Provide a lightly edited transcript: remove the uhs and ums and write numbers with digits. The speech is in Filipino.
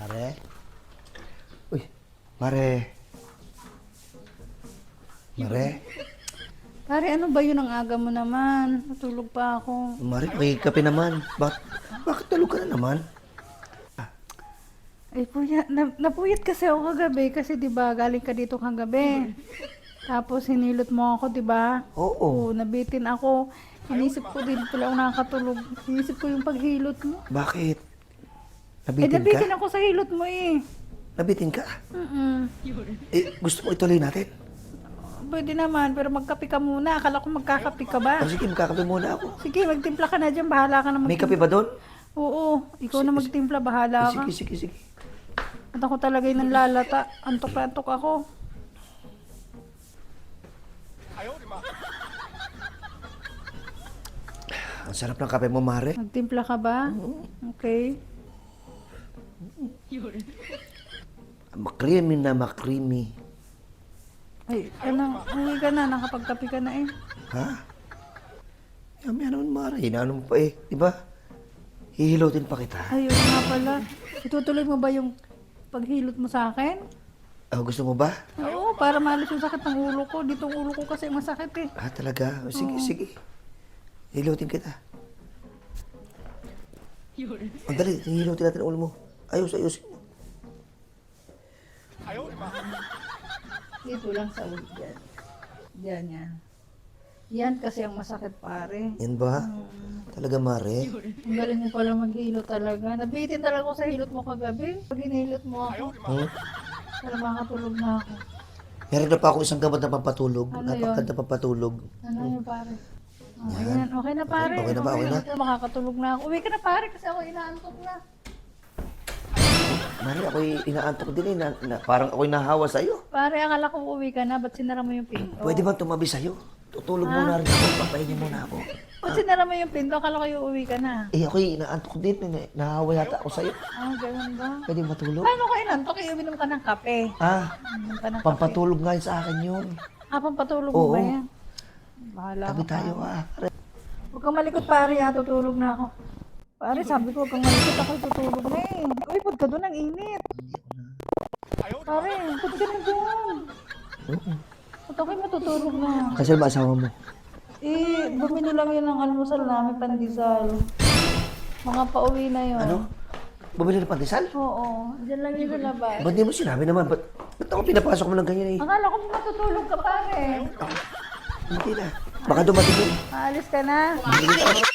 Mare? Uy, Mare. Mare? Pare, ano ba yun ang aga mo naman? Natulog pa ako. Mare, pakikape naman. Bakit tulog ka na naman? Ay, napuyat kasi ako kagabi kasi 'di ba galing ka dito kagabi. Tapos hinilot mo ako, 'di ba? Oo. Nabitin ako. Inisip ko din pala ako nakakatulog. Inisip ko yung paghilot mo. Bakit? Eh, Nabitin nabitin ka? ako sa hilot mo eh. Nabitin ka? Mm-mm. Gusto mo ituloy natin? Pwede naman, pero magkape ka muna. Akala ko magkakape ka ba? Sige, magkakape muna ako. Sige, magtimpla ka na dyan. Bahala ka na May kape ba doon? Oo, ikaw na magtimpla. Bahala ka. Sige. At ako talaga yung nanlalata. Antok na antok ako. Ang sarap ng kape mo, Mare. Magtimpla ka ba? Okay. Makrimi na makrimi. Ay, ano, uwi ka na. Nakapagkape ka na eh. Ha? Yami naman, Mare. Inaano mo pa eh. Di ba? Hihilotin pa kita. Ayun nga pala. Itutuloy mo ba yung paghilot mo sa akin? Gusto mo ba? Oo, para maalis yung sakit ng ulo ko. Dito ang ulo ko kasi masakit eh. Talaga? Sige. Hihilotin kita. Ang dali, hihilotin natin ang ulo mo. Ayusin mo. Dito lang sa ulo dyan. Yan. Yan kasi ang masakit pare. Yan ba? Talaga, Mare? Ang galing mo pala maghilot talaga. Nabitin talaga ako sa hilot mo kagabi. Pag hinilot mo ako, para makatulog na ako. Meron na pa ako isang gamot na pampatulog. Ano Napakaganda pampatulog. Ano yun pare? Ayan, okay na pare. Okay na ba? Okay na? Makakatulog na ako. Uwi ka na pare kasi ako inaantok na. Mare, ako'y inaantok din eh. Parang ako'y nahawa sa'yo. Pare, akala ko uwi ka na. Ba't sinara mo yung pinto? Pwede ba tumabi sa'yo? Tutulog muna rin ako. Papahinga muna ako. Ba't sinara mo yung pinto? Akala ko yung uwi ka na. Ako'y inaantok din. Nahawa yata ako sa'yo. Ganun ba? Pwede matulog? Paano ka inantok? Iuminom ka ng kape. Inom ka ng kape. Pampatulog nga yun sa akin yun. Pampatulog mo Oo. ba yan? Bahala Tabi ka tayo pare. Huwag kang malikot pare tutulog na ako. Pare, sabi ko huwag kang malikot ako tutulog na eh. Uy, pag ka doon ang init. Pare, pag ka na doon. Ba't ako'y matutulog na? Kasal ba asawa mo? Bumili lang yun ng almusal namin, pandesal. Mga pauwi na yun. Ano? Bumili ng pandesal? Oo, dyan lang yun sa labas. Ba't di mo sinabi naman? Ba't ako pinapasok mo ng ganyan eh? Akala ko matutulog ka pare. Hindi na. Baka dumating yun. Maalis ka na. Hindi na.